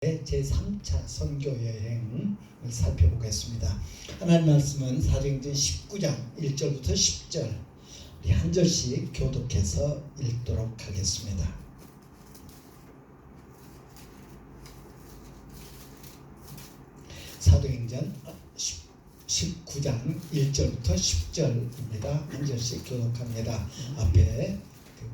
제3차 선교여행을 살펴보겠습니다. 하나님 말씀은 사도행전 19장 1절부터 10절 우리 한 절씩 교독해서 읽도록 하겠습니다. 사도행전 19장 1절부터 10절입니다. 한 절씩 교독합니다. 앞에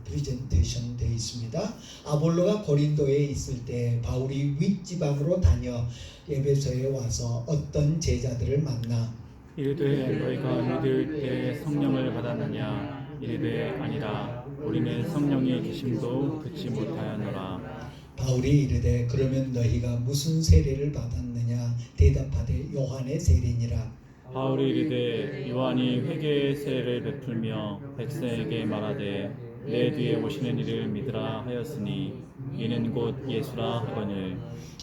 프레젠테이션 되어 있습니다. 아볼로가 고린도에 있을 때 바울이 윗지방으로 다녀 에베소에 와서 어떤 제자들을 만나 이르되 너희가 믿을 때 성령을 받았느냐? 이르되 아니라 우리는 성령의 계심도 듣지 못하였노라. 바울이 이르되 그러면 너희가 무슨 세례를 받았느냐? 대답하되 요한의 세례니라. 바울이 이르되 요한이 회개의 세례를 베풀며 백성에게 말하되 내 뒤에 오시는 이를 믿으라 하였으니 이는 곧 예수라 하거늘.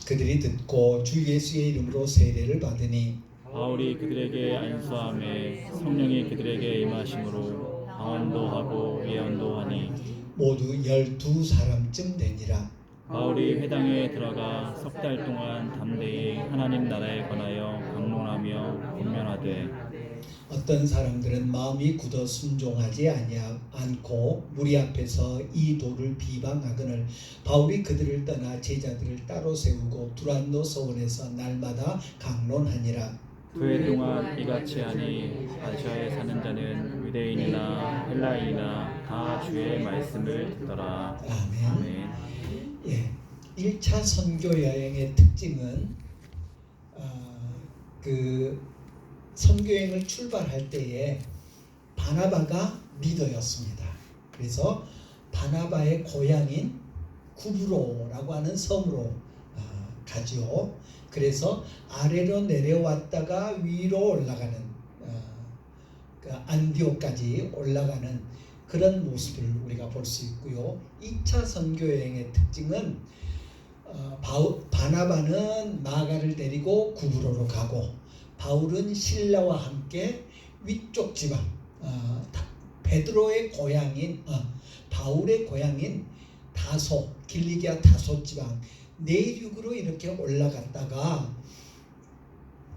그들이 듣고 주 예수의 이름으로 세례를 받으니 바울이 그들에게 안수함에 성령이 그들에게 임하심으로 방언도 하고 예언도 하니 모두 12사람쯤 되니라. 바울이 회당에 들어가 석 달 동안 담대히 하나님 나라에 관하여 강론하며 권면하되 어떤 사람들은 마음이 굳어 순종하지 않고 무리 앞에서 이 도를 비방하거늘 바울이 그들을 떠나 제자들을 따로 세우고 두란노 서원에서 날마다 강론하니라. 그 해 동안 이같이 하니 아시아에 사는 자는 유대인이나 헬라인이나 다 주의 말씀을 듣더라. 아멘. 아멘. 예, 1차 선교 여행의 특징은 선교여행을 출발할 때에 바나바가 리더였습니다. 그래서 바나바의 고향인 구브로라고 하는 섬으로 가죠. 그래서 아래로 내려왔다가 위로 올라가는 안디옥까지 올라가는 그런 모습을 우리가 볼 수 있고요. 2차 선교여행의 특징은 바나바는 마가를 데리고 구브로로 가고 바울은 신라와 함께 위쪽 지방 베드로의 고향인 바울의 고향인 다소 길리기아 다소 지방 내륙으로 이렇게 올라갔다가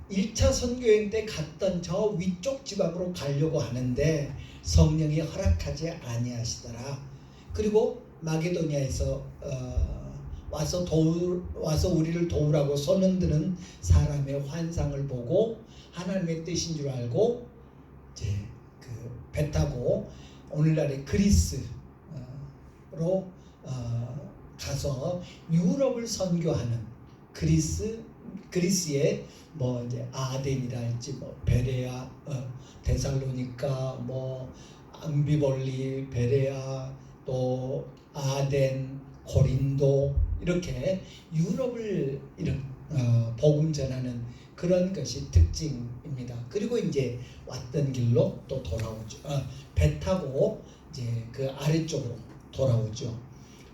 1차 선교여행 때 갔던 저 위쪽 지방으로 가려고 하는데 성령이 허락하지 아니하시더라. 그리고 마게도니아에서 와서 우리를 도우라고 손흔 드는 사람의 환상을 보고 하나님의 뜻인 줄 알고 이제 배 타고 오늘날의 그리스로 가서 유럽을 선교하는 그리스의 뭐 이제 아덴이랄지 베레아, 데살로니카, 암비볼리, 베레아, 또 아덴, 고린도 이렇게 유럽을 복음 전하는 그런 것이 특징입니다. 그리고 이제 왔던 길로 또 돌아오죠. 배 타고 이제 그 아래쪽으로 돌아오죠.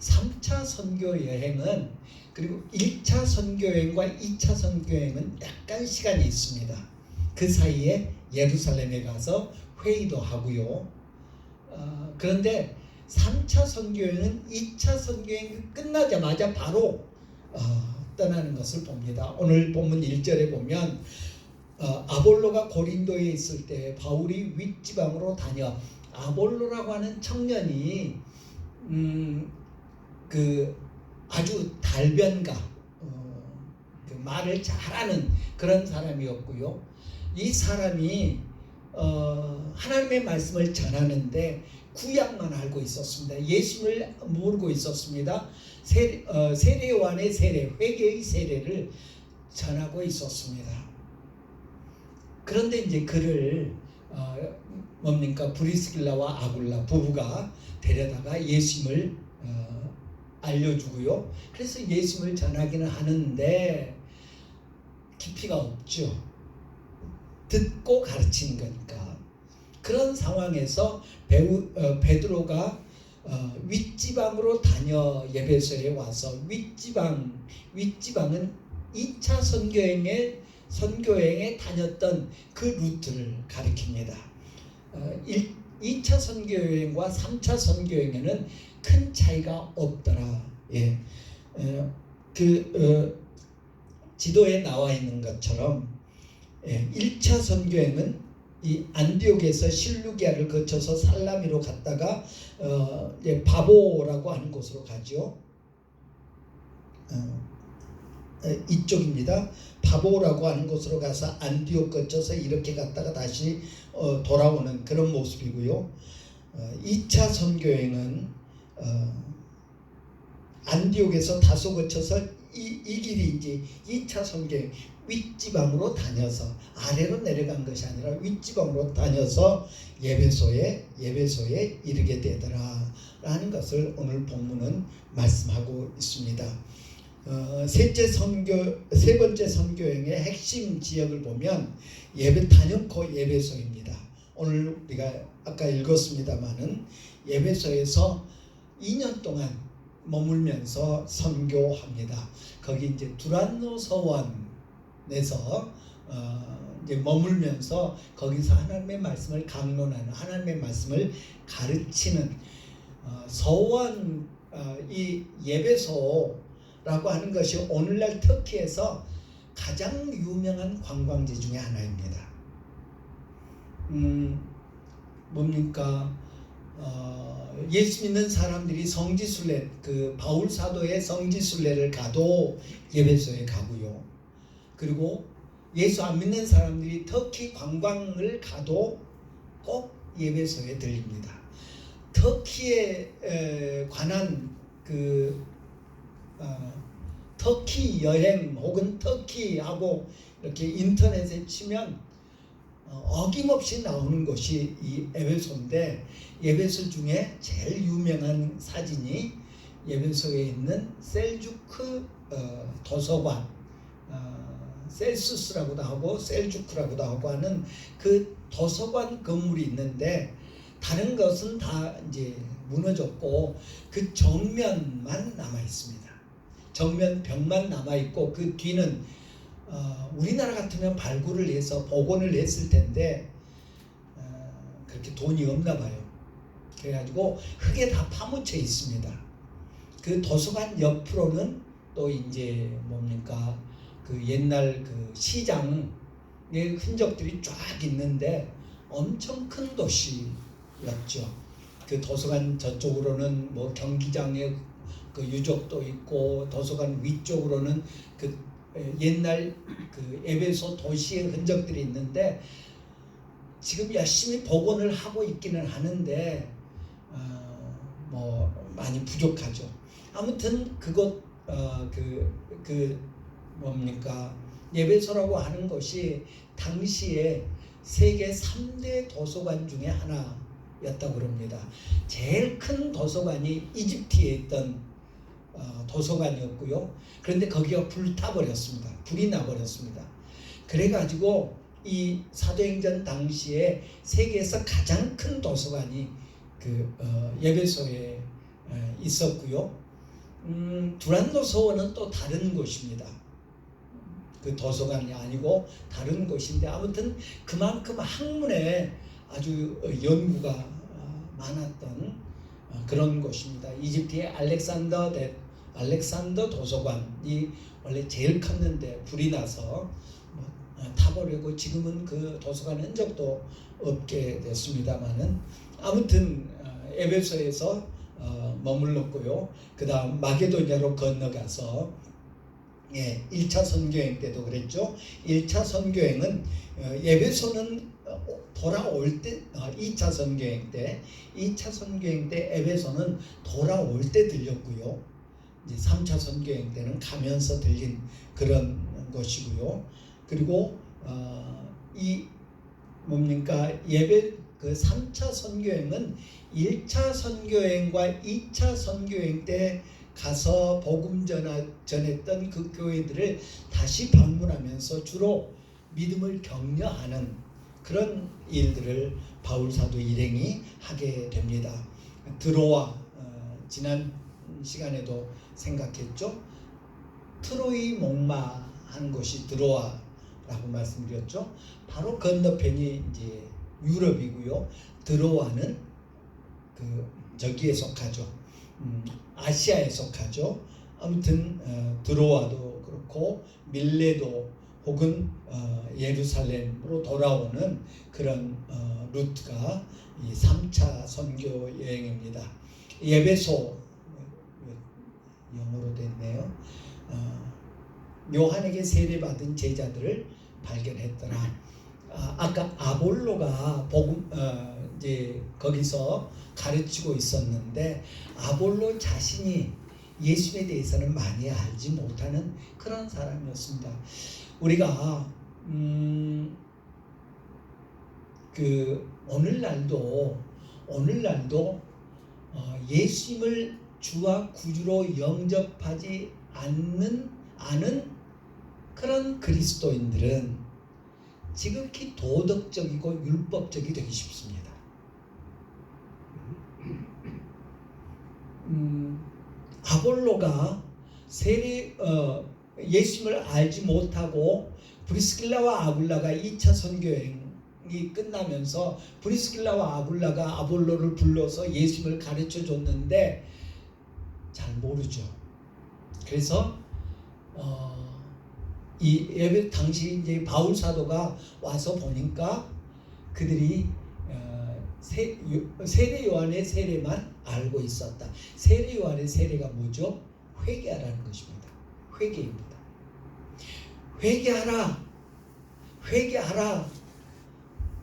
3차 선교 여행은 그리고 1차 선교 여행과 2차 선교 여행은 약간 시간이 있습니다. 그 사이에 예루살렘에 가서 회의도 하고요. 그런데 3차 선교여행은 2차 선교여행 끝나자마자 바로 떠나는 것을 봅니다. 오늘 본문 1절에 보면 아볼로가 고린도에 있을 때 바울이 윗지방으로 다녀 아볼로라고 하는 청년이 아주 달변가 말을 잘하는 그런 사람이었고요. 이 사람이 하나님의 말씀을 전하는데 구약만 알고 있었습니다. 예수를 모르고 있었습니다. 세례 요한의 세례, 회개의 세례를 전하고 있었습니다. 그런데 이제 그를 브리스길라와 아굴라 부부가 데려다가 예수님을 알려주고요. 그래서 예수님을 전하기는 하는데 깊이가 없죠. 듣고 가르치는 거니까. 그런 상황에서 베드로가 윗지방으로 다녀 에베소에 와서 윗지방은 2차 선교여행에 다녔던 그 루트를 가리킵니다. 2차 선교여행과 3차 선교여행에는 큰 차이가 없더라. 예. 지도에 나와 있는 것처럼 1차 선교행은 이 안디옥에서 실루기아를 거쳐서 살라미로 갔다가 바보라고 하는 곳으로 가죠. 이쪽입니다. 바보라고 하는 곳으로 가서 안디옥 거쳐서 이렇게 갔다가 다시 돌아오는 그런 모습이고요. 2차 선교행은 안디옥에서 다소 거쳐서 이 길이 이제 2차 선교행, 윗지방으로 다녀서 아래로 내려간 것이 아니라 윗지방으로 다녀서 예배소에 이르게 되더라 라는 것을 오늘 본문은 말씀하고 있습니다. 세 번째 선교행의 핵심 지역을 보면 단연코 예배소입니다. 오늘 우리가 아까 읽었습니다마는 예배소에서 2년 동안 머물면서 선교합니다. 거기 이제 두란노 서원에서 이제 머물면서 거기서 하나님의 말씀을 강론하는, 하나님의 말씀을 가르치는 서원, 이 예배소라고 하는 것이 오늘날 터키에서 가장 유명한 관광지 중에 하나입니다. 뭡니까? 예수 믿는 사람들이 성지순례, 그 바울 사도의 성지순례를 가도 예배소에 가고요. 그리고 예수 안 믿는 사람들이 터키 관광을 가도 꼭 예배소에 들립니다. 터키에 관한 터키 여행 혹은 터키하고 이렇게 인터넷에 치면 어김없이 나오는 것이 이 에베소인데, 예배소 중에 제일 유명한 사진이 예배소에 있는 셀주크 도서관, 셀수스라고도 하고 셀주크라고도 하고 하는 그 도서관 건물이 있는데, 다른 것은 다 이제 무너졌고 그 정면만 남아 있습니다. 정면 벽만 남아 있고 그 뒤는 우리나라 같으면 발굴을 해서 복원을 했을 텐데 그렇게 돈이 없나 봐요. 그래가지고 흙에 다 파묻혀 있습니다. 그 도서관 옆으로는 또 이제 뭡니까, 그 옛날 그 시장의 흔적들이 쫙 있는데 엄청 큰 도시였죠. 그 도서관 저쪽으로는 뭐 경기장의 그 유적도 있고, 도서관 위쪽으로는 그 옛날 그 에베소 도시의 흔적들이 있는데, 지금 열심히 복원을 하고 있기는 하는데 뭐 많이 부족하죠. 아무튼 그곳 뭡니까, 예배소라고 하는 것이 당시에 세계 3대 도서관 중에 하나였다고 그럽니다. 제일 큰 도서관이 이집트에 있던 도서관이었고요. 그런데 거기가 불타버렸습니다. 불이 나버렸습니다. 그래가지고 이 사도행전 당시에 세계에서 가장 큰 도서관이 그 예배소에 있었고요. 두란노 서원은 또 다른 곳입니다. 그 도서관이 아니고 다른 곳인데, 아무튼 그만큼 학문에 아주 연구가 많았던 그런 곳입니다. 이집트의 알렉산더 도서관이 원래 제일 컸는데 불이 나서 타버리고 지금은 그 도서관 흔적도 없게 됐습니다만은, 아무튼 에베소에서 머물렀고요. 그 다음 마게도냐로 건너가서 1차 선교행 때도 그랬죠. 1차 선교행은 에베소는 돌아올 때 2차 선교행 때 에베소는 돌아올 때 들렸고요. 이제 3차 선교행 때는 가면서 들린 그런 것이고요. 그리고 이 뭡니까, 그 3차 선교행은 1차 선교행과 2차 선교행 때 가서 복음 전했던 그 교회들을 다시 방문하면서 주로 믿음을 격려하는 그런 일들을 바울 사도 일행이 하게 됩니다. 드로아, 지난 시간에도 생각했죠. 트로이 목마한 곳이 드로아라고 말씀드렸죠. 바로 건너편이 이제 유럽이고요. 드로아는 저기에 속하죠. 아시아에 속하죠. 아무튼 드로아도 그렇고 밀레도 혹은 예루살렘으로 돌아오는 그런 루트가 이 3차 선교 여행입니다. 에베소, 영어로 됐네요. 요한에게 세례받은 제자들을 발견했더라. 아까 아볼로가 복음 이제 거기서 가르치고 있었는데 아볼로 자신이 예수에 대해서는 많이 알지 못하는 그런 사람이었습니다. 우리가 그 오늘날도 예수님을 주와 구주로 영접하지 않은 그런 그리스도인들은 지극히 도덕적이고 율법적이 되기 쉽습니다. 아볼로가 예수님을 알지 못하고 브리스길라와 아굴라가 2차 선교여행이 끝나면서 브리스길라와 아굴라가 아볼로를 불러서 예수님을 가르쳐 줬는데 잘 모르죠. 그래서 이 예배 당시 이제 바울 사도가 와서 보니까 그들이 세례 요한의 세례만 알고 있었다. 세례 요한의 세례가 뭐죠? 회개하라는 것입니다. 회개입니다. 회개하라.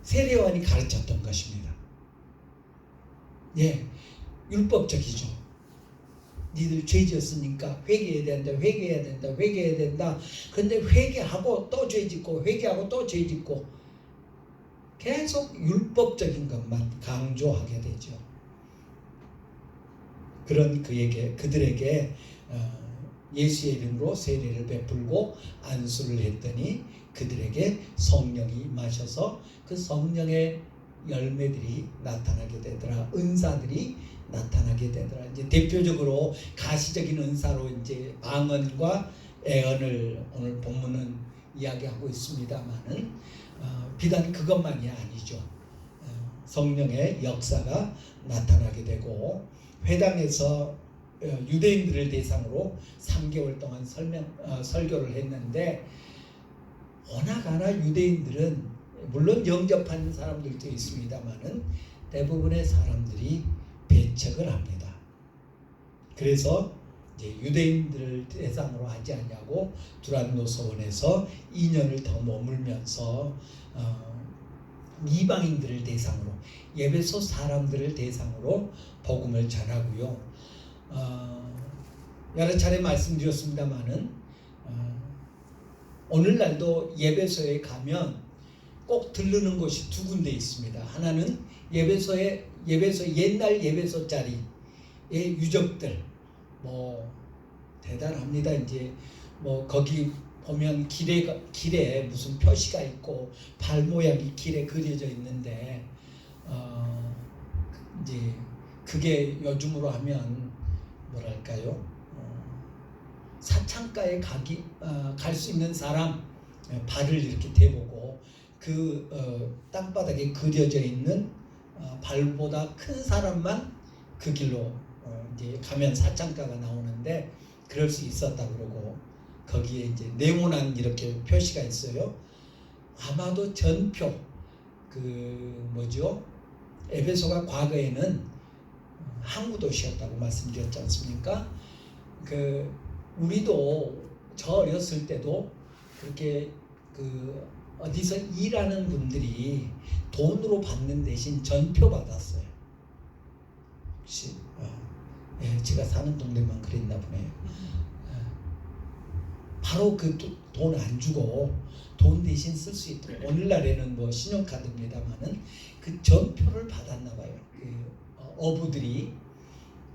세례 요한이 가르쳤던 것입니다. 예, 율법적이죠. 니들 죄 지었으니까 회개해야 된다. 근데 회개하고 또 죄 짓고 회개하고 또 죄 짓고 계속 율법적인 것만 강조하게 되죠. 그런 그들에게 예수의 이름으로 세례를 베풀고 안수를 했더니 그들에게 성령이 임하셔서 그 성령의 열매들이 나타나게 되더라. 은사들이 나타나게 되더라. 이제 대표적으로 가시적인 은사로 이제 방언과 애언을 오늘 본문은 이야기하고 있습니다만은 비단 그것만이 아니죠. 성령의 역사가 나타나게 되고 회당에서 유대인들을 대상으로 3개월 동안 설교를 했는데 오나가나 유대인들은 물론 영접하는 사람들도 있습니다만은 대부분의 사람들이 배척을 합니다. 그래서 이제 유대인들을 대상으로 하지 않냐고 두란노 서원에서 2년을 더 머물면서 이방인들을 대상으로 에베소 사람들을 대상으로 복음을 전하고요. 여러 차례 말씀드렸습니다마는 오늘날도 에베소에 가면 꼭 들르는 곳이 두 군데 있습니다. 하나는 에베소 옛날 에베소 자리의 유적들 뭐 대단합니다. 이제 뭐 거기 보면 길에 무슨 표시가 있고 발 모양이 길에 그려져 있는데 이제 그게 요즘으로 하면 뭐랄까요? 사창가에 갈 수 있는 사람 발을 이렇게 대보고 그 땅바닥에 그려져 있는 발보다 큰 사람만 그 길로 이제 가면 사창가가 나오는데 그럴 수 있었다 그러고 거기에 이제 네모난 이렇게 표시가 있어요. 아마도 전표 에베소가 과거에는 항구 도시였다고 말씀드렸지 않습니까? 우리도 저 어렸을 때도 그렇게 어디서 일하는 분들이 돈으로 받는 대신 전표 받았어요. 혹시 제가 사는 동네만 그랬나 보네요. 바로 그 돈 안 주고 돈 대신 쓸 수 있도록 오늘날에는 뭐 신용카드입니다만은 그 전표를 받았나 봐요. 어부들이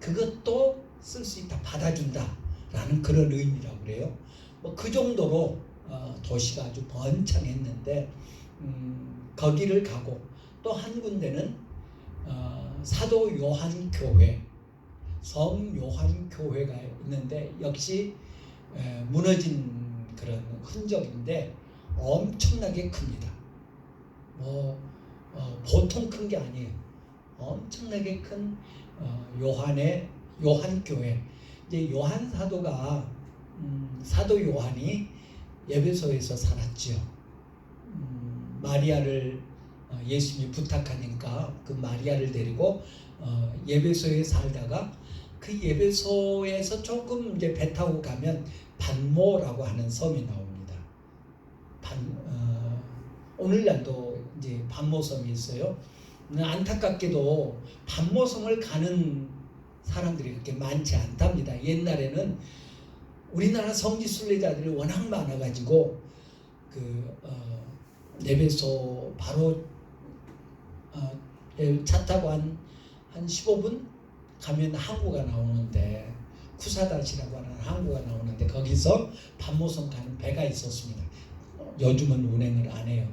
그것도 쓸 수 있다 받아준다라는 그런 의미라고 그래요. 뭐 그 정도로 도시가 아주 번창했는데 거기를 가고 또 한 군데는 사도 요한 교회 성 요한 교회가 있는데 역시 무너진 그런 흔적인데 엄청나게 큽니다. 보통 큰 게 아니에요. 엄청나게 큰 요한 교회. 이제 요한 사도가 사도 요한이 에베소에서 살았지요. 마리아를 예수님이 부탁하니까 그 마리아를 데리고 에베소에 살다가 그 에베소에서 조금 이제 배 타고 가면 반모라고 하는 섬이 나옵니다. 오늘날도 이제 반모섬이 있어요. 안타깝게도 반모섬을 가는 사람들이 그렇게 많지 않답니다. 옛날에는 우리나라 성지 순례자들이 워낙 많아가지고 에베소 바로 차 타고 한 15분 가면 항구가 나오는데 쿠사다시라고 하는 항구가 나오는데 거기서 반모섬 가는 배가 있었습니다. 요즘은 운행을 안 해요.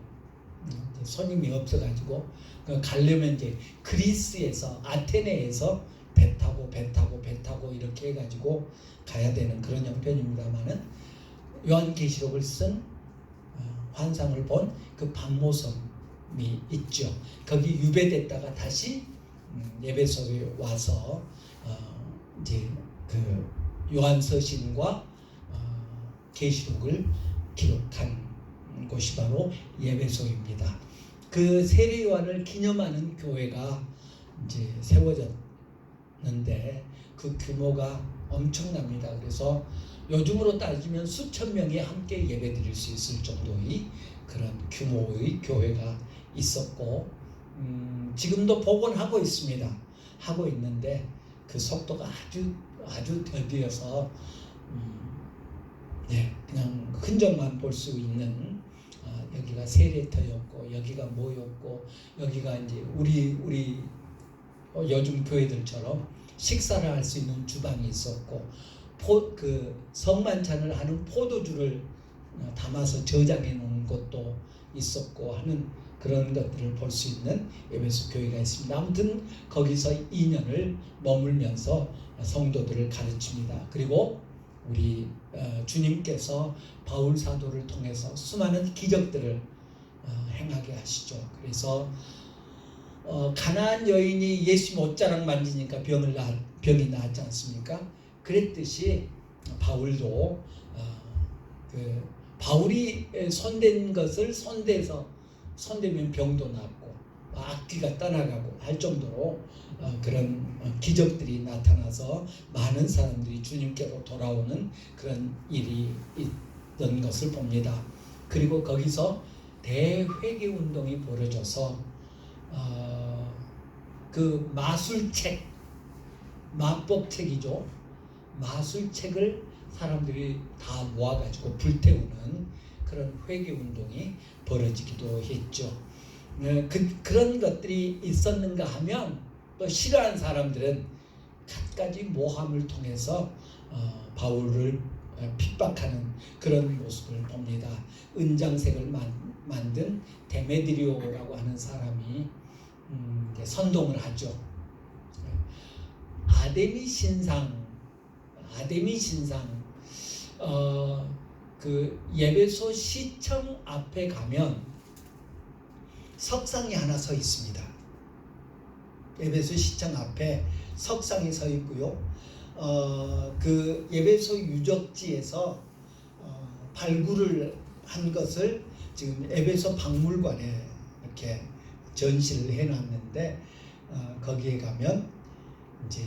손님이 없어가지고 가려면 이제 그리스에서 아테네에서 배 타고 이렇게 해가지고 가야 되는 그런 형편입니다만은 요한계시록을 쓴 환상을 본 그 반모섬이 있죠. 거기 유배됐다가 다시 에베소에 와서 이제 그 요한서신과 계시록을 기록한 곳이 바로 에베소입니다. 그 세례 요한을 기념하는 교회가 이제 세워졌는데 그 규모가 엄청납니다. 그래서 요즘으로 따지면 수천 명이 함께 예배드릴 수 있을 정도의 그런 규모의 교회가 있었고 지금도 복원하고 있습니다. 하고 있는데 그 속도가 아주 더디어서 그냥 흔적만 볼 수 있는 여기가 세례터였고 여기가 뭐였고 여기가 이제 우리 요즘 교회들처럼 식사를 할 수 있는 주방이 있었고 그 성만찬을 하는 포도주를 담아서 저장해 놓은 것도 있었고 하는 그런 것들을 볼 수 있는 에베소 교회가 있습니다. 아무튼 거기서 2년을 머물면서 성도들을 가르칩니다. 그리고 우리 주님께서 바울 사도를 통해서 수많은 기적들을 행하게 하시죠. 그래서 가나안 여인이 예수 옷자락 만지니까 병이 나았지 않습니까? 그랬듯이 바울도 바울이 손댄 것을 손대면 병도 낫고 악귀가 떠나가고 할 정도로 그런 기적들이 나타나서 많은 사람들이 주님께로 돌아오는 그런 일이 있던 것을 봅니다. 그리고 거기서 대회개 운동이 벌어져서 그 마술책, 마법책이죠. 마술책을 사람들이 다 모아가지고 불태우는 그런 회개 운동이 벌어지기도 했죠. 그런 것들이 있었는가 하면 또 싫어하는 사람들은 갖가지 모함을 통해서 바울을 핍박하는 그런 모습을 봅니다. 은장색을 만든 데메드리오라고 하는 사람이 선동을 하죠. 아데미 신상 그 에베소 시청 앞에 가면 석상이 하나 서 있습니다. 에베소 시청 앞에 석상이 서 있고요. 그 에베소 유적지에서 발굴을 한 것을 지금 에베소 박물관에 이렇게 전시를 해놨는데 거기에 가면 이제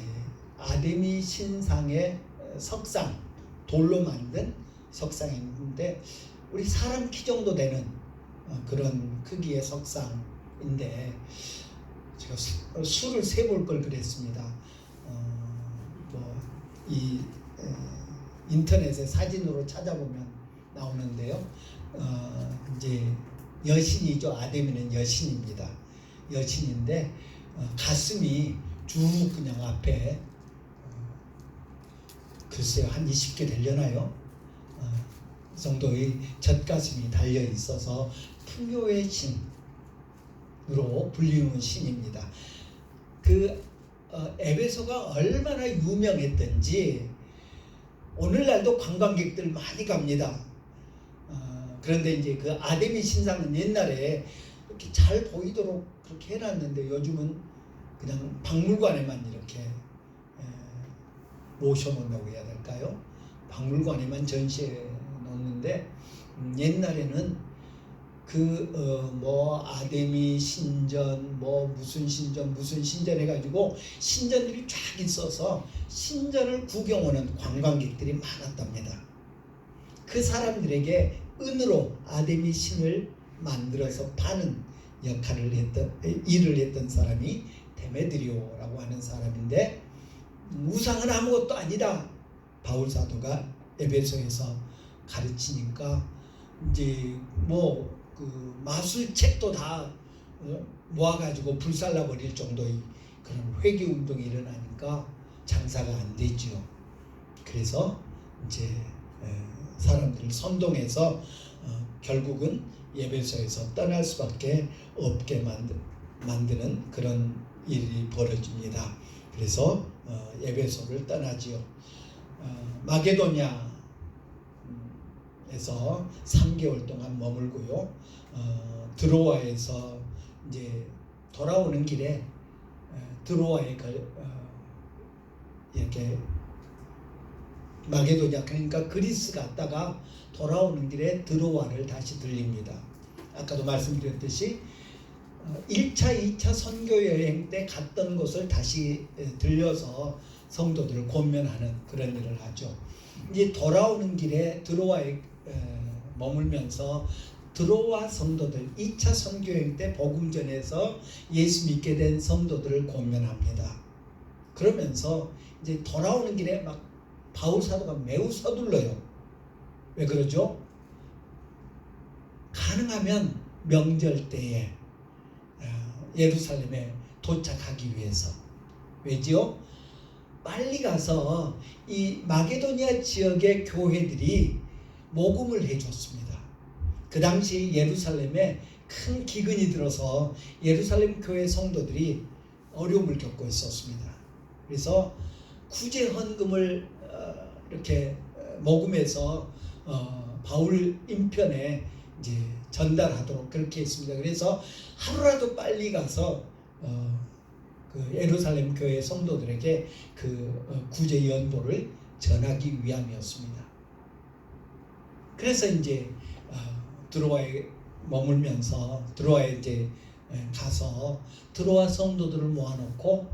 아데미 신상의 석상, 돌로 만든 석상이 있는데 우리 사람 키 정도 되는 그런 크기의 석상인데 제가 수를 세볼 걸 그랬습니다. 이 인터넷에 사진으로 찾아보면 나오는데요. 이제 여신이죠. 아데미는 여신입니다. 여신인데 가슴이 쭉 그냥 앞에 글쎄요 한 20개 되려나요? 그 정도의 젖가슴이 달려 있어서 풍요의 신으로 불리는 신입니다. 그 에베소가 얼마나 유명했던지 오늘날도 관광객들 많이 갑니다. 그런데 이제 그 아데미 신상은 옛날에 이렇게 잘 보이도록 그렇게 해놨는데 요즘은 그냥 박물관에만 이렇게 모셔놓는다고 해야 될까요? 박물관에만 전시해 놓는데 옛날에는 뭐 아데미 신전 뭐 무슨 신전 해가지고 신전들이 쫙 있어서 신전을 구경 오는 관광객들이 많았답니다. 그 사람들에게 은으로 아데미 신을 만들어서 파는 일을 했던 사람이 데메드리오라고 하는 사람인데, 우상은 아무것도 아니다 바울 사도가 에베소에서 가르치니까 이제 뭐 그 마술책도 다 모아가지고 불살라 버릴 정도의 그런 회개 운동이 일어나니까 장사가 안 되지요. 그래서 이제 사람들을 선동해서 결국은 에베소에서 떠날 수밖에 없게 만드는 그런 일이 벌어집니다. 그래서 에베소를 떠나지요. 마게도냐에서 3개월 동안 머물고요. 드로아에서 이제 돌아오는 길에 드로아에 이렇게 마게도냐, 그러니까 그리스 갔다가 돌아오는 길에 드로아를 다시 들립니다. 아까도 말씀드렸듯이 1차, 2차 선교 여행 때 갔던 곳을 다시 들려서 성도들을 권면하는 그런 일을 하죠. 이제 돌아오는 길에 드로아에 머물면서 드로아 성도들, 2차 선교 여행 때 복음 전해서 예수 믿게 된 성도들을 권면합니다. 그러면서 이제 돌아오는 길에 막 바울 사도가 매우 서둘러요. 왜 그러죠? 가능하면 명절 때에 예루살렘에 도착하기 위해서. 왜지요? 빨리 가서 이 마게도니아 지역의 교회들이 모금을 해줬습니다. 그 당시 예루살렘에 큰 기근이 들어서 예루살렘 교회 성도들이 어려움을 겪고 있었습니다. 그래서 구제 헌금을 이렇게 모금해서 바울 인편에 이제 전달하도록 그렇게 했습니다. 그래서 하루라도 빨리 가서 그 예루살렘 교회 성도들에게 그 구제 연보를 전하기 위함이었습니다. 그래서 이제 드로아에 머물면서 드로아에 이제 가서 드로아 성도들을 모아놓고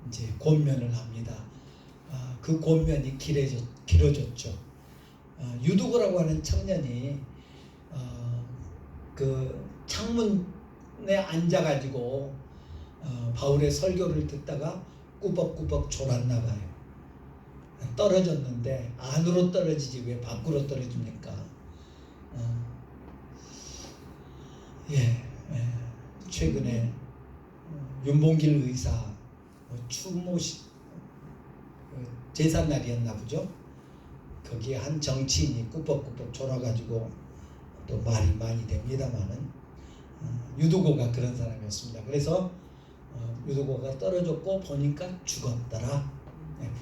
이제 권면을 합니다. 그 권면이 길어졌죠. 유두고라고 하는 청년이 그 창문에 앉아가지고 바울의 설교를 듣다가 꾸벅꾸벅 졸았나 봐요. 떨어졌는데 안으로 떨어지지 왜 밖으로 떨어집니까? 최근에 윤봉길 의사 추모 제삿날이었나 보죠. 거기에 한 정치인이 꾸벅꾸벅 졸아가지고 또 말이 많이 됩니다만은 유두고가 그런 사람이었습니다. 그래서 유두고가 떨어졌고 보니까 죽었더라.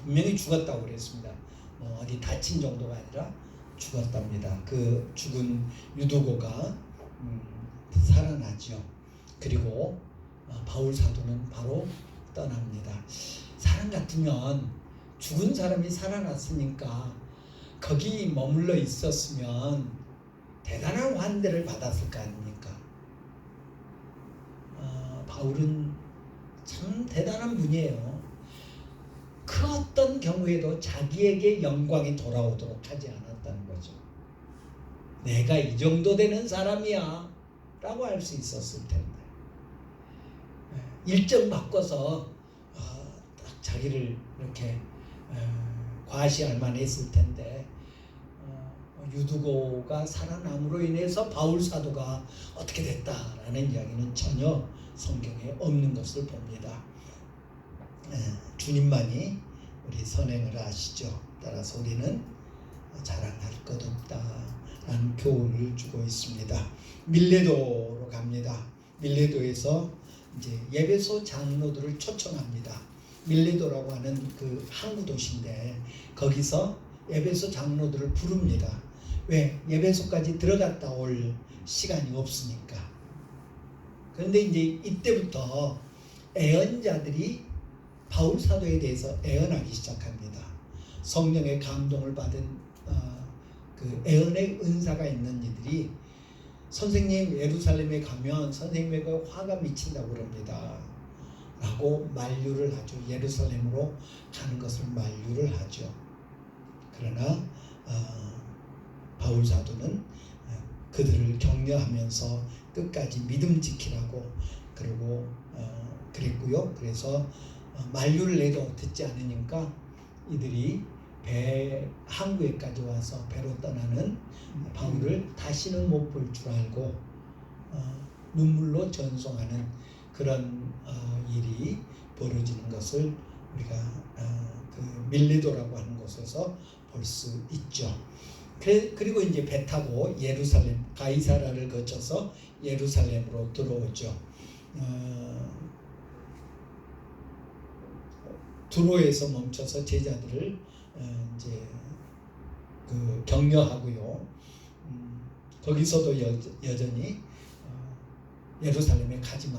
분명히 죽었다고 그랬습니다. 어디 다친 정도가 아니라 죽었답니다. 그 죽은 유두고가 살아나죠. 그리고 바울 사도는 바로 떠납니다. 사람 같으면 죽은 사람이 살아났으니까 거기 머물러 있었으면 대단한 환대를 받았을 거 아닙니까? 바울은 참 대단한 분이에요. 그 어떤 경우에도 자기에게 영광이 돌아오도록 하지 않았다는 거죠. 내가 이 정도 되는 사람이야 라고 할 수 있었을 텐데, 일정 바꿔서 딱 자기를 이렇게 과시할 만했을 텐데, 유두고가 살아남으로 인해서 바울 사도가 어떻게 됐다라는 이야기는 전혀 성경에 없는 것을 봅니다. 주님만이 우리 선행을 아시죠. 따라서 우리는 자랑할 것 없다라는 교훈을 주고 있습니다. 밀레도로 갑니다. 밀레도에서 이제 에베소 장로들을 초청합니다. 밀레도라고 하는 그 항구 도시인데 거기서 에베소 장로들을 부릅니다. 왜? 에베소까지 들어갔다 올 시간이 없으니까. 그런데 이제 이때부터 애언자들이 바울 사도에 대해서 애언하기 시작합니다. 성령의 감동을 받은 그 애언의 은사가 있는 이들이 선생님 예루살렘에 가면 선생님에게 화가 미친다고 그럽니다. 라고 만류를 하죠. 예루살렘으로 가는 것을 만류를 하죠. 그러나 바울 사도는 그들을 격려하면서 끝까지 믿음 지키라고 그러고 그랬고요. 그래서 만류를 내도 듣지 않으니까 이들이 배 항구에까지 와서 배로 떠나는 바울을 다시는 못 볼 줄 알고 눈물로 전송하는 그런 일이 벌어지는 것을 우리가 그 밀리도라고 하는 곳에서 볼 수 있죠. 그리고 이제 배 타고 예루살렘 가이사라를 거쳐서 예루살렘으로 들어오죠. 두로에서 멈춰서 제자들을 이제 그 격려하고요. 거기서도 여전히 예루살렘에 가지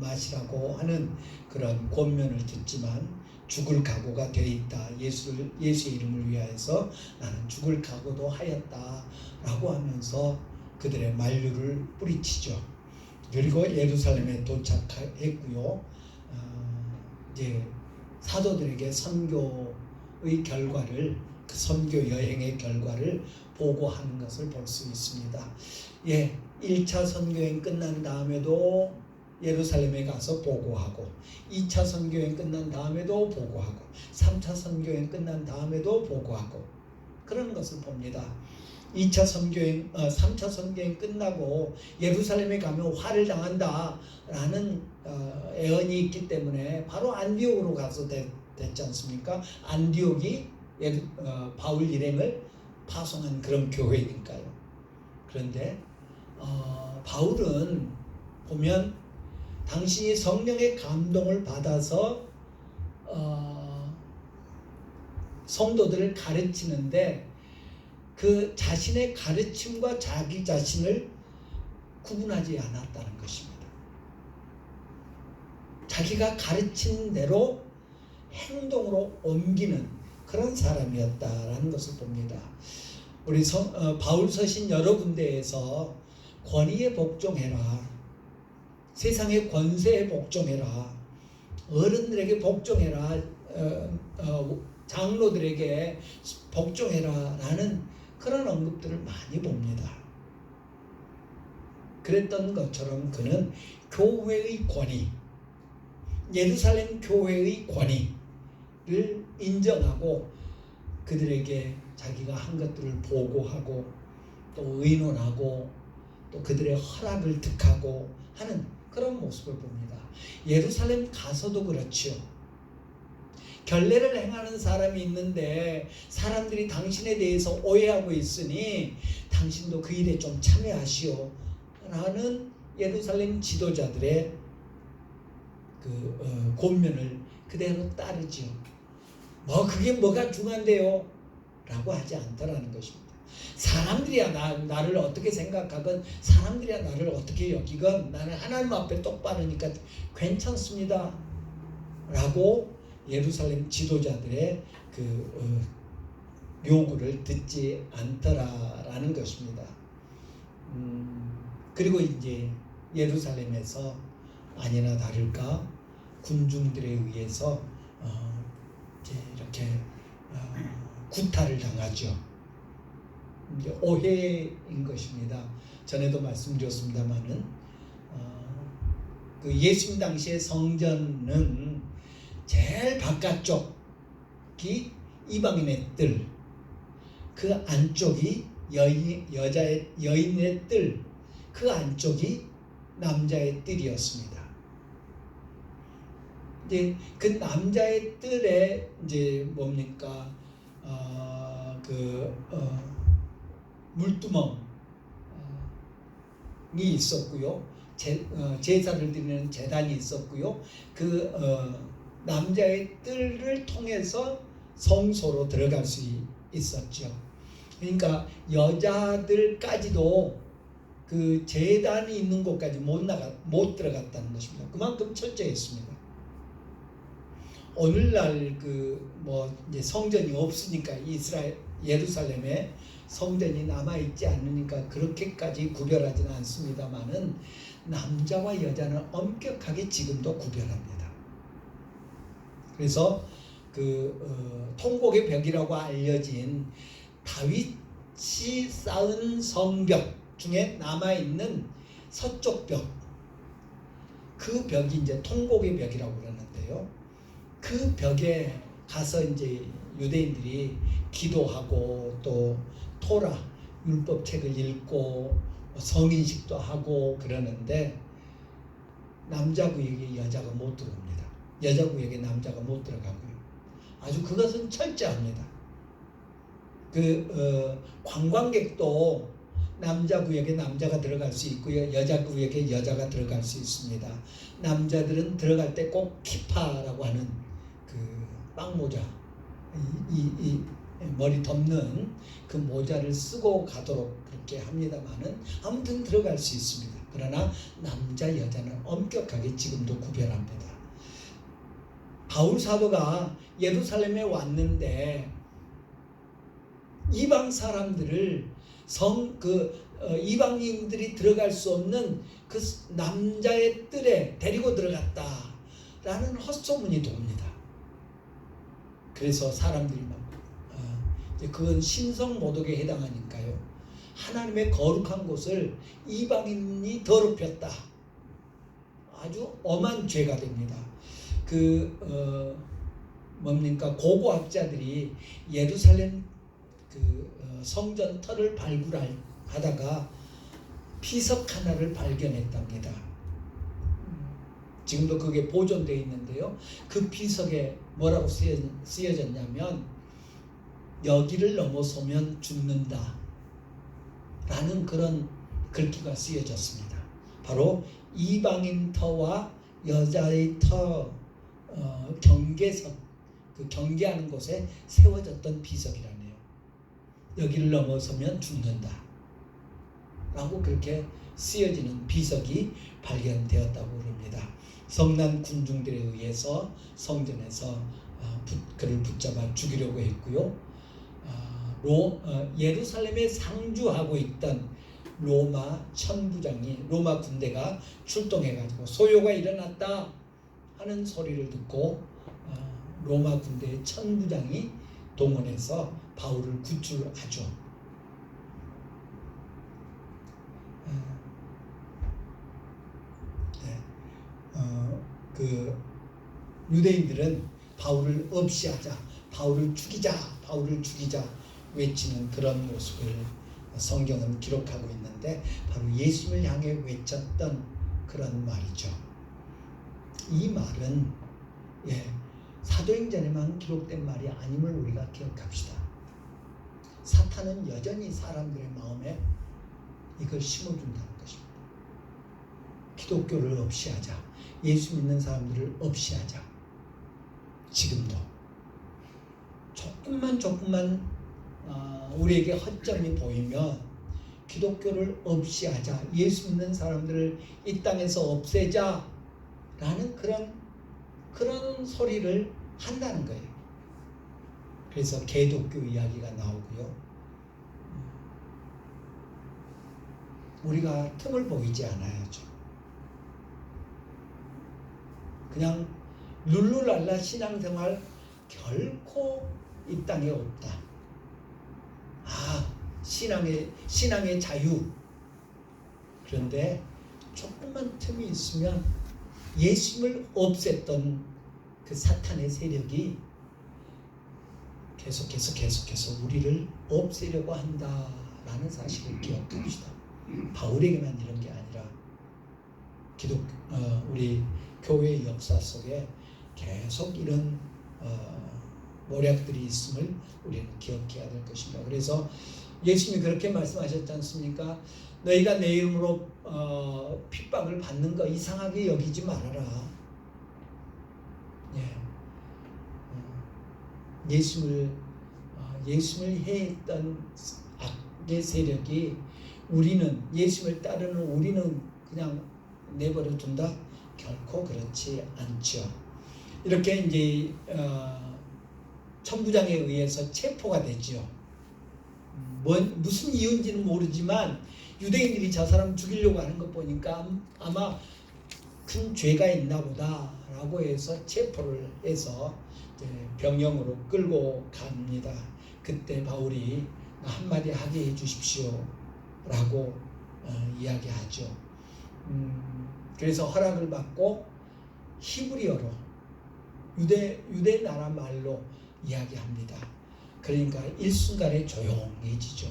마시라고 하는 그런 권면을 듣지만 죽을 각오가 되어 있다. 예수의 이름을 위하여서 나는 죽을 각오도 하였다라고 하면서 그들의 만류를 뿌리치죠. 그리고 예루살렘에 도착했고요. 이제 사도들에게 선교의 결과를 그 선교 여행의 결과를 보고하는 것을 볼 수 있습니다. 1차 선교행 끝난 다음에도 예루살렘에 가서 보고하고 2차 선교행 끝난 다음에도 보고하고 3차 선교행 끝난 다음에도 보고하고 그런 것을 봅니다. 3차 선교행 끝나고 예루살렘에 가면 화를 당한다라는 애언이 있기 때문에 바로 안디옥으로 가서 됐지 않습니까? 안디옥이 바울 일행을 파송한 그런 교회니까요. 그런데 바울은 보면 당신이 성령의 감동을 받아서 성도들을 가르치는데 그 자신의 가르침과 자기 자신을 구분하지 않았다는 것입니다. 자기가 가르친 대로 행동으로 옮기는 그런 사람이었다라는 것을 봅니다. 우리 바울 서신 여러 군데에서 권위에 복종해라, 세상의 권세에 복종해라, 어른들에게 복종해라, 장로들에게 복종해라 라는 그런 언급들을 많이 봅니다. 그랬던 것처럼 그는 교회의 권위, 예루살렘 교회의 권위를 인정하고 그들에게 자기가 한 것들을 보고하고 또 의논하고 또 그들의 허락을 득하고 하는 그런 모습을 봅니다. 예루살렘 가서도 그렇죠. 결례를 행하는 사람이 있는데 사람들이 당신에 대해서 오해하고 있으니 당신도 그 일에 좀 참여하시오 라는 예루살렘 지도자들의 그 권면을 그대로 따르지요. 그게 뭐가 중요한데요? 라고 하지 않더라는 것입니다. 사람들이야 나를 어떻게 생각하건 사람들이야 나를 어떻게 여기건 나는 하나님 앞에 똑바르니까 괜찮습니다 라고 예루살렘 지도자들의 그 요구를 듣지 않더라라는 것입니다. 그리고 이제 예루살렘에서 아니나 다를까 군중들에 의해서 이제 이렇게 구타를 당하죠. 이제 오해인 것입니다. 전에도 말씀드렸습니다만은 그 예수님 당시의 성전은 제일 바깥쪽이 이방인의 뜰, 그 안쪽이 여인의 뜰, 그 안쪽이 남자의 뜰이었습니다. 이제 그 남자의 뜰에 이제 뭡니까 물두멍이 있었고요. 제사를 드리는 제단이 있었고요. 남자의 뜰을 통해서 성소로 들어갈 수 있었죠. 그러니까 여자들까지도 그 제단이 있는 곳까지 못 들어갔다는 것입니다. 그만큼 철저했습니다. 오늘날 이제 성전이 없으니까 예루살렘에 성전이 남아있지 않으니까 그렇게까지 구별하지는 않습니다만은 남자와 여자는 엄격하게 지금도 구별합니다. 그래서 통곡의 벽이라고 알려진 다윗이 쌓은 성벽 중에 남아있는 서쪽 벽, 그 벽이 이제 통곡의 벽이라고 그러는데요. 그 벽에 가서 이제 유대인들이 기도하고 또 토라 율법책을 읽고 성인식도 하고 그러는데 남자 구역에 여자가 못 들어옵니다. 여자 구역에 남자가 못 들어가고요. 아주 그것은 철저합니다. 관광객도 남자 구역에 남자가 들어갈 수 있고요. 여자 구역에 여자가 들어갈 수 있습니다. 남자들은 들어갈 때 꼭 키파라고 하는 그 빵모자, 이 머리 덮는 그 모자를 쓰고 가도록 그렇게 합니다만은 아무튼 들어갈 수 있습니다. 그러나 남자 여자는 엄격하게 지금도 구별합니다. 바울 사도가 예루살렘에 왔는데 이방 사람들을 이방인들이 들어갈 수 없는 그 남자의 뜰에 데리고 들어갔다라는 헛소문이 돕니다. 그래서 사람들이 그건 신성 모독에 해당하니까요. 하나님의 거룩한 곳을 이방인이 더럽혔다. 아주 엄한 죄가 됩니다. 고고학자들이 예루살렘 성전 터를 발굴하다가 피석 하나를 발견했답니다. 지금도 그게 보존되어 있는데요. 그 피석에 뭐라고 쓰여졌냐면 여기를 넘어서면 죽는다 라는 그런 글귀가 쓰여졌습니다. 바로 이방인 터와 여자의 터 경계선, 그 경계하는 곳에 세워졌던 비석이라네요. 여기를 넘어서면 죽는다 라고 그렇게 쓰여지는 비석이 발견되었다고 그럽니다. 성난 군중들에 의해서 성전에서 그를 붙잡아 죽이려고 했고요. 예루살렘에 상주하고 있던 로마 천부장이, 로마 군대가 출동해가지고 소요가 일어났다 하는 소리를 듣고 로마 군대의 천부장이 동원해서 바울을 구출하죠. 유대인들은 바울을 없이하자, 바울을 죽이자 외치는 그런 모습을 성경은 기록하고 있는데 바로 예수님을 향해 외쳤던 그런 말이죠. 이 말은 사도행전에만 기록된 말이 아님을 우리가 기억합시다. 사탄은 여전히 사람들의 마음에 이걸 심어준다는 것입니다. 기독교를 없이하자, 예수 믿는 사람들을 없이하자. 지금도 조금만 우리에게 허점이 보이면 기독교를 없이하자, 예수 믿는 사람들을 이 땅에서 없애자 라는 그런 소리를 한다는 거예요. 그래서 개독교 이야기가 나오고요. 우리가 틈을 보이지 않아야죠. 그냥 룰루랄라 신앙생활 결코 이 땅에 없다. 신앙의 자유. 그런데 조금만 틈이 있으면 예수님을 없앴던 그 사탄의 세력이 계속해서 우리를 없애려고 한다라는 사실을 기억합시다. 바울에게만 이런 게 아니라 우리 교회의 역사 속에 계속 이런 모략들이 있음을 우리는 기억해야 될 것입니다. 그래서 예수님이 그렇게 말씀하셨지 않습니까? 너희가 내 이름으로 핍박을 받는 거 이상하게 여기지 말아라. 예수님을 해했던 악의 세력이 우리는 예수님을 따르는 우리는 그냥 내버려 둔다? 결코 그렇지 않죠. 이렇게 이제 천부장에 의해서 체포가 되죠. 무슨 이유인지는 모르지만 유대인들이 저 사람 죽이려고 하는 것 보니까 아마 큰 죄가 있나 보다라고 해서 체포를 해서 병영으로 끌고 갑니다. 그때 바울이 한마디 하게 해주십시오 라고 이야기하죠. 그래서 허락을 받고 히브리어로 유대 나라 말로 이야기합니다. 그러니까 일순간에 조용해지죠.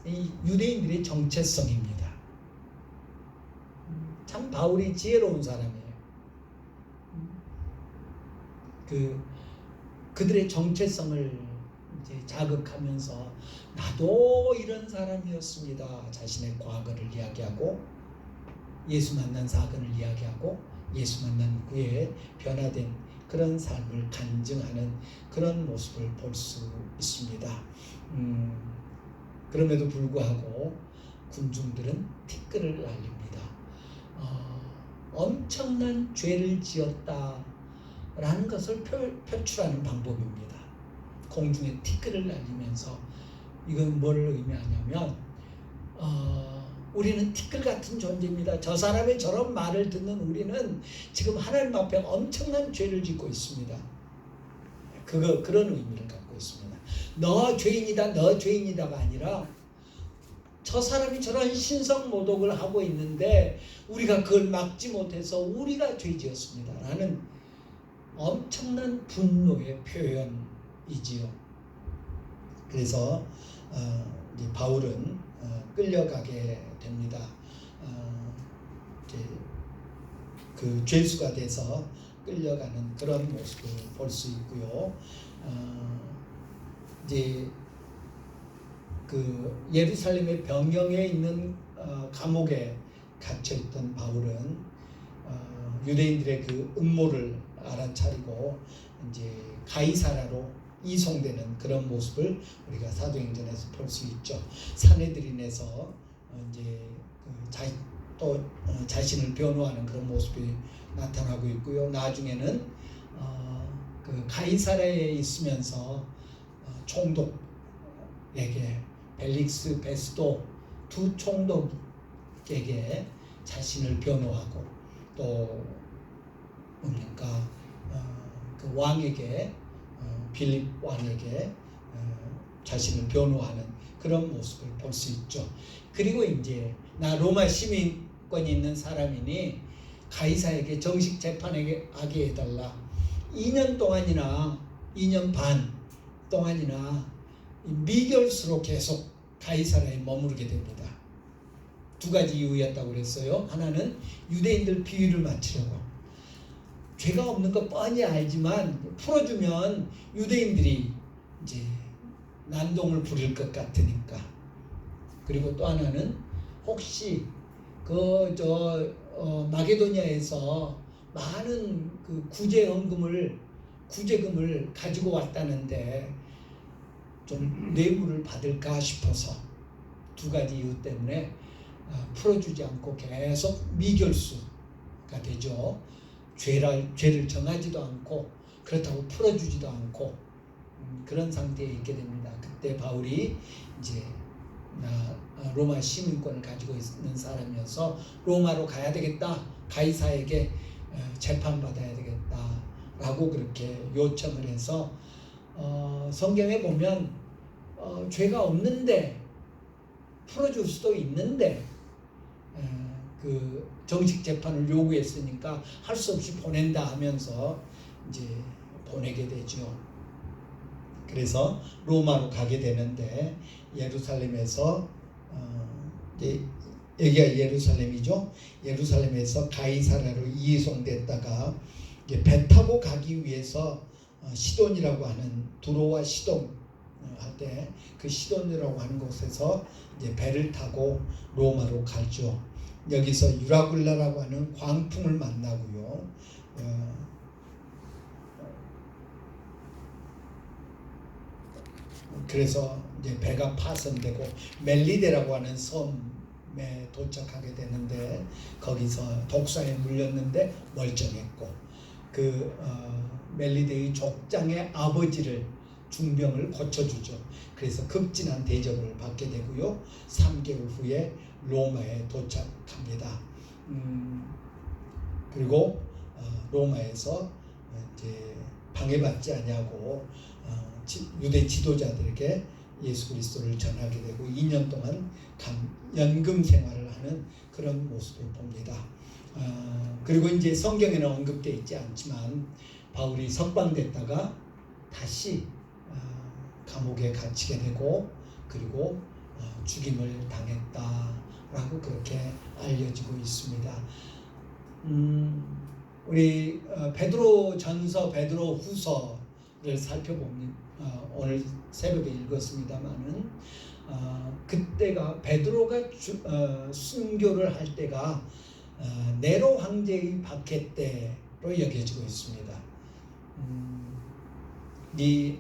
이 유대인들의 정체성입니다. 참 바울이 지혜로운 사람이에요. 그들의 정체성을 이제 자극하면서 나도 이런 사람이었습니다. 자신의 과거를 이야기하고 예수 만난 사건을 이야기하고 예수 만난 후에 변화된 그런 삶을 간증하는 그런 모습을 볼 수 있습니다. 그럼에도 불구하고 군중들은 티끌을 날립니다. 엄청난 죄를 지었다라는 것을 표출하는 방법입니다. 공중에 티끌을 날리면서 이건 뭘 의미하냐면 우리는 티끌 같은 존재입니다. 저 사람의 저런 말을 듣는 우리는 지금 하나님 앞에 엄청난 죄를 짓고 있습니다. 그런 의미를 갖고 있습니다. 너 죄인이다, 너 죄인이다가 아니라 저 사람이 저런 신성모독을 하고 있는데 우리가 그걸 막지 못해서 우리가 죄지었습니다 라는 엄청난 분노의 표현이지요. 그래서 이제 바울은 끌려가게 됩니다. 이제 그 죄수가 돼서 끌려가는 그런 모습을 볼 수 있고요. 이제 그 예루살렘의 병영에 있는 감옥에 갇혀 있던 바울은 유대인들의 그 음모를 알아차리고 이제 가이사라로 이송되는 그런 모습을 우리가 사도행전에서 볼 수 있죠. 사내들인에서 이제 또 자신을 변호하는 그런 모습이 나타나고 있고요. 나중에는 그 가이사라에 있으면서 총독에게 벨릭스 베스도 두 총독에게 자신을 변호하고 또 뭡니까 그 왕에게 빌립 왕에게 자신을 변호하는 그런 모습을 볼 수 있죠. 그리고 이제 나 로마 시민권이 있는 사람이니 가이사에게 정식 재판하게 해달라. 2년 동안이나 2년 반 동안이나 미결수로 계속 가이사라에 머무르게 됩니다. 두 가지 이유였다고 그랬어요. 하나는 유대인들 비위를 맞추려고. 죄가 없는 거 뻔히 알지만 풀어주면 유대인들이 이제 난동을 부릴 것 같으니까. 그리고 또 하나는 혹시 마게도니아에서 많은 그 구제금을 가지고 왔다는데 좀 뇌물을 받을까 싶어서 두 가지 이유 때문에 풀어주지 않고 계속 미결수가 되죠. 죄를 정하지도 않고 그렇다고 풀어주지도 않고 그런 상태에 있게 됩니다. 그때 바울이 이제 로마 시민권을 가지고 있는 사람이어서 로마로 가야 되겠다. 가이사에게 재판받아야 되겠다라고 그렇게 요청을 해서 성경에 보면 죄가 없는데 풀어줄 수도 있는데 그 정식 재판을 요구했으니까 할 수 없이 보낸다 하면서 이제 보내게 되죠. 그래서 로마로 가게 되는데 예루살렘에서 여기가 예루살렘이죠. 예루살렘에서 가이사라로 이송됐다가 이제 배 타고 가기 위해서 시돈이라고 하는 두로와 시돈 할 때 그 시돈이라고 하는 곳에서 이제 배를 타고 로마로 가죠. 여기서 유라굴라라고 하는 광풍을 만나고요. 그래서 이제 배가 파손되고 멜리데라고 하는 섬에 도착하게 되는데 거기서 독사에 물렸는데 멀쩡했고 그 멜리데의 족장의 아버지를 중병을 고쳐주죠. 그래서 극진한 대접을 받게 되고요. 3개월 후에 로마에 도착합니다. 그리고 로마에서 이제 방해받지 아니하고 유대 지도자들에게 예수 그리스도를 전하게 되고 2년 동안 연금 생활을 하는 그런 모습을 봅니다. 그리고 이제 성경에는 언급되어 있지 않지만 바울이 석방됐다가 다시 감옥에 갇히게 되고 그리고 죽임을 당했다라고 그렇게 알려지고 있습니다. 우리 베드로 전서, 베드로 후서를 살펴보면 오늘 새벽에 읽었습니다만은 그때가 베드로가 순교를 할 때가 네로 황제의 박해 때로 여겨지고 있습니다. 이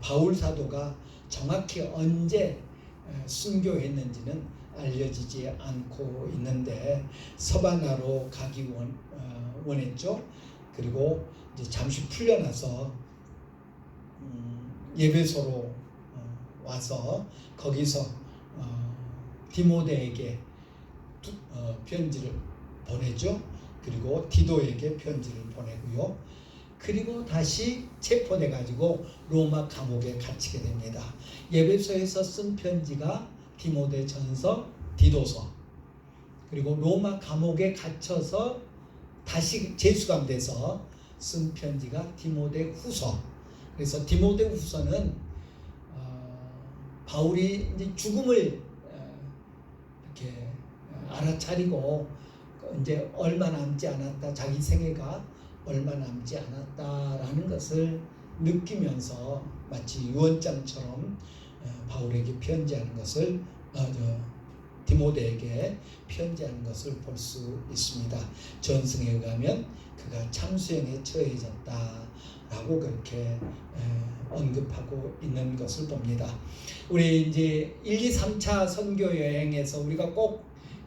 바울 사도가 정확히 언제 순교했는지는 알려지지 않고 있는데 서바나로 가기 원했죠. 그리고 이제 잠시 풀려나서 예배소로 와서 거기서 디모데에게 편지를 보내죠. 그리고 디도에게 편지를 보내고요. 그리고 다시 체포돼 가지고 로마 감옥에 갇히게 됩니다. 예배소에서 쓴 편지가 디모데 전서, 디도서, 그리고 로마 감옥에 갇혀서 다시 재수감돼서 쓴 편지가 디모데 후서. 그래서 디모데 후서는 바울이 이제 죽음을 이렇게 알아차리고 이제 얼마 남지 않았다, 자기 생애가 얼마 남지 않았다라는 것을 느끼면서 마치 유언장처럼 바울에게 편지하는 것을 디모데에게 편지하는 것을 볼 수 있습니다. 전승에 의하면 그가 참수형에 처해졌다라고 그렇게 언급하고 있는 것을 봅니다. 우리 이제 1, 2, 3차 선교 여행에서 우리가 꼭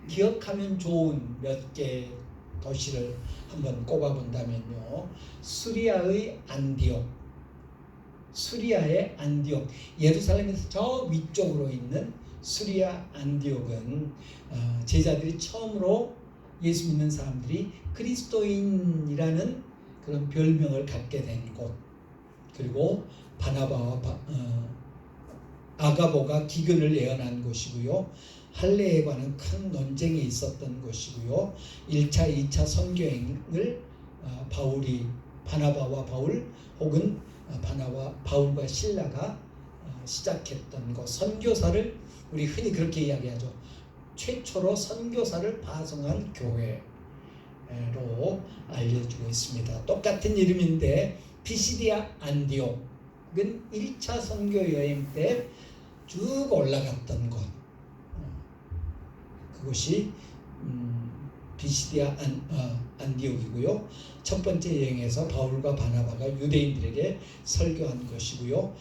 기억하면 좋은 몇 개 도시를 한번 꼽아본다면요. 수리아의 안디옥, 수리아의 안디옥, 예루살렘에서 저 위쪽으로 있는 수리아 안디옥은 제자들이 처음으로 예수 믿는 사람들이 그리스도인이라는 그런 별명을 갖게 된 곳, 그리고 바나바와 아가보가 기근을 예언한 곳이고요. 할례에 관한 큰 논쟁이 있었던 곳이고요. 1차, 2차 선교행을 바나바와 바울 혹은 바울과 실라가 시작했던 곳, 선교사를 우리 흔히 그렇게 이야기하죠. 최초로 선교사를 파송한 교회로 알려지고 있습니다. 똑같은 이름인데 피시디아 안디옥은 1차 선교 여행 때 쭉 올라갔던 곳, 그것이 피시디아 안디옥이고요. 첫 번째 여행에서 바울과 바나바가 유대인들에게 설교한 것이고요.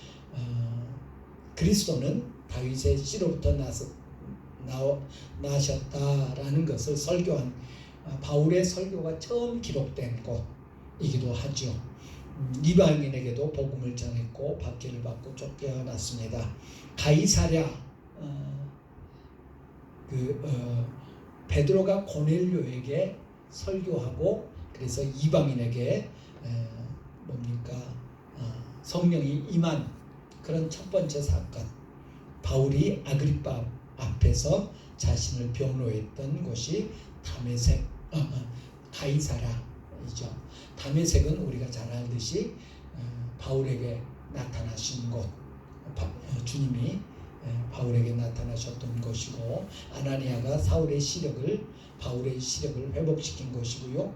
그리스도는 다윗의 씨로부터 나셨다라는 것을 설교한 바울의 설교가 처음 기록된 곳이기도 하죠. 이방인에게도 복음을 전했고 박해를 받고 쫓겨났습니다. 가이사랴, 베드로가 고넬료에게 설교하고 그래서 이방인에게 성령이 임한 그런 첫 번째 사건, 바울이 아그리빠 앞에서 자신을 변호했던 곳이 다메섹, 가이사랴이죠. 다메섹은 우리가 잘 알듯이 바울에게 나타나신 곳, 주님이 바울에게 나타나셨던 것이고, 아나니아가 바울의 시력을 회복시킨 것이고요.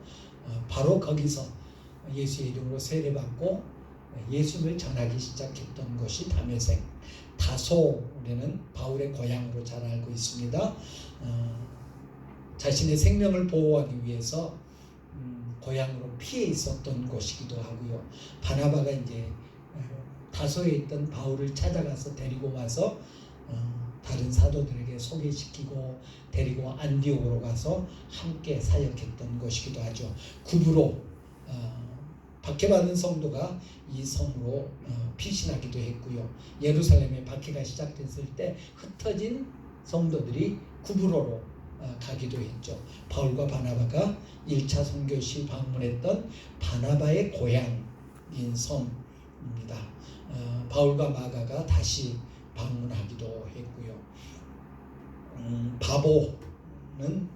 바로 거기서 예수의 이름으로 세례받고 예수를 전하기 시작했던 것이 다메섹. 다소 우리는 바울의 고향으로 잘 알고 있습니다. 자신의 생명을 보호하기 위해서 고향으로 피해 있었던 곳이기도 하고요. 바나바가 이제 다소에 있던 바울을 찾아가서 데리고 와서 다른 사도들에게 소개시키고 데리고 안디옥으로 가서 함께 사역했던 것이기도 하죠. 구브로 박해받은 성도가 이 성으로 피신하기도 했고요. 예루살렘에 박해가 시작됐을 때 흩어진 성도들이 구브로로 가기도 했죠. 바울과 바나바가 1차 선교 시 방문했던 바나바의 고향인 성입니다. 바울과 마가가 다시 방문하기도 했고요. 바보는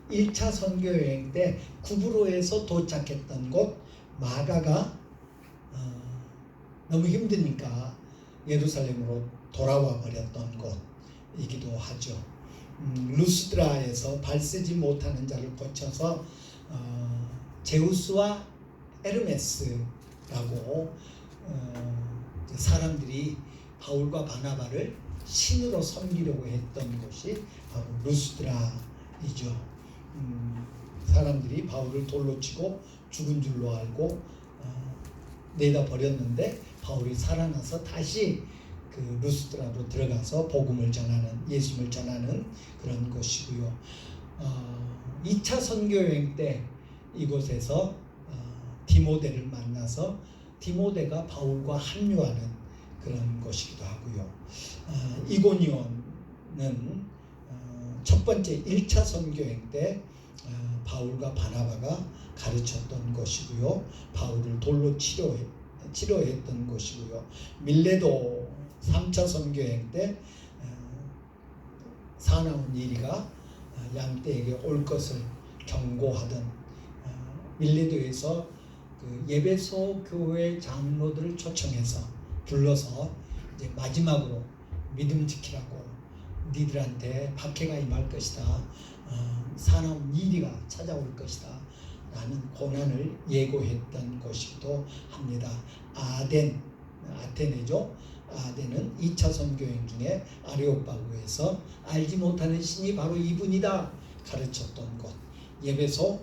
1차 선교 여행 때 구브로에서 도착했던 곳, 마가가 너무 힘드니까 예루살렘으로 돌아와 버렸던 곳이기도 하죠. 루스드라에서 발쓰지 못하는 자를 고쳐서 제우스와 에르메스라고 사람들이 바울과 바나바를 신으로 섬기려고 했던 곳이 바로 루스드라이죠. 사람들이 바울을 돌로 치고 죽은 줄로 알고 내다 버렸는데 바울이 살아나서 다시 그 루스드라로 들어가서 복음을 전하는, 예수님을 전하는 그런 곳이고요. 2차 선교 여행 때 이곳에서 디모데를 만나서 디모데가 바울과 합류하는 그런 곳이기도 하고요. 이고니온은 첫 번째 1차 선교 여행 때 바울과 바나바가 가르쳤던 것이고요. 바울을 돌로 치료했던 것이고요. 밀레도 3차 선교 여행 때 사나운 이리가 양떼에게 올 것을 경고하던 밀레도에서 그 예배소 교회 장로들을 초청해서 불러서 이제 마지막으로 믿음 지키라고, 니들한테 박해가 임할 것이다, 사나운 이리가 찾아올 것이다 라는 고난을 예고했던 것이기도 합니다. 아테네죠. 아덴은 2차 선교여행 중에 아레오파고에서 알지 못하는 신이 바로 이분이다 가르쳤던 곳, 예배소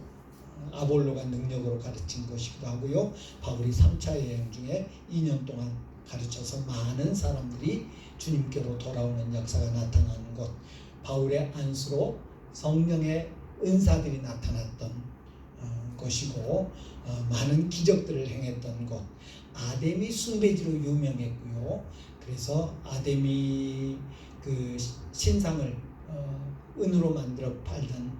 아볼로가 능력으로 가르친 것이기도 하고요. 바울이 3차 여행 중에 2년 동안 가르쳐서 많은 사람들이 주님께로 돌아오는 역사가 나타나는 곳, 바울의 안수로 성령의 은사들이 나타났던 것이고 많은 기적들을 행했던 곳, 아데미 숭배지로 유명했고요. 그래서 아데미 그 신상을 은으로 만들어 팔던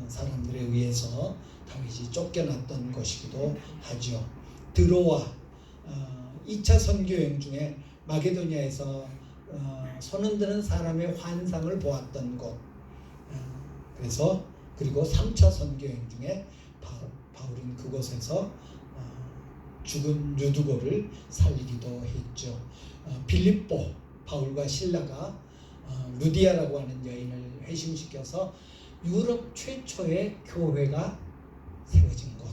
사람들에 의해서 다윗이 쫓겨났던 것이기도 하죠. 드로아 2차 선교 여행 중에 마게도니아에서 손흔드는 사람의 환상을 보았던 곳, 그래서 그리고 3차 선교 여행 중에 바울은 그곳에서 죽은 유두고를 살리기도 했죠. 빌립보, 바울과 실라가 루디아라고 하는 여인을 회심시켜서 유럽 최초의 교회가 세워진 곳,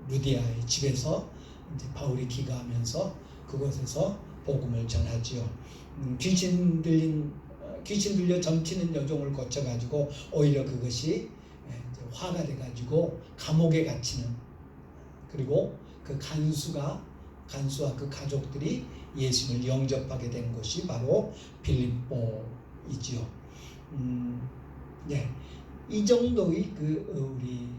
루디아의 집에서 이제 바울이 기가하면서 그곳에서 복음을 전하지요. 귀신 들려 점치는 여종을 고쳐가지고 오히려 그것이 화가 돼가지고 감옥에 갇히는, 그리고 그 간수와 그 가족들이 예수님을 영접하게 된 곳이 바로 빌립보이지요. 이 정도의 우리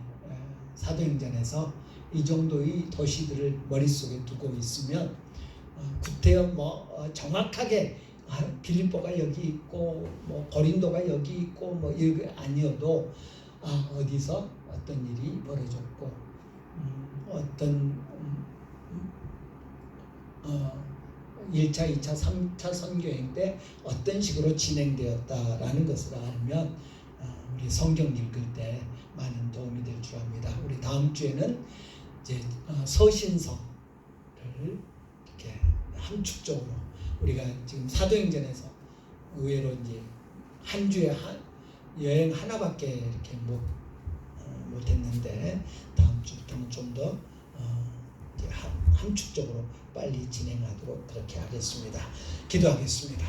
사도행전에서 이 정도의 도시들을 머릿속에 두고 있으면 구태여 정확하게 빌립보가 여기 있고 고린도가 여기 있고 이거 아니어도 어디서 어떤 일이 벌어졌고 어떤 1차, 2차, 3차 선교행 때 어떤 식으로 진행되었다라는 것을 알면 우리 성경 읽을 때 많은 도움이 될 줄 압니다. 우리 다음 주에는 이제 서신서를 이렇게 함축적으로, 우리가 지금 사도행전에서 의외로 이제 한 주에 여행 하나밖에 이렇게 못했는데 다음 주부터는 좀 더 함축적으로 빨리 진행하도록 그렇게 하겠습니다. 기도하겠습니다.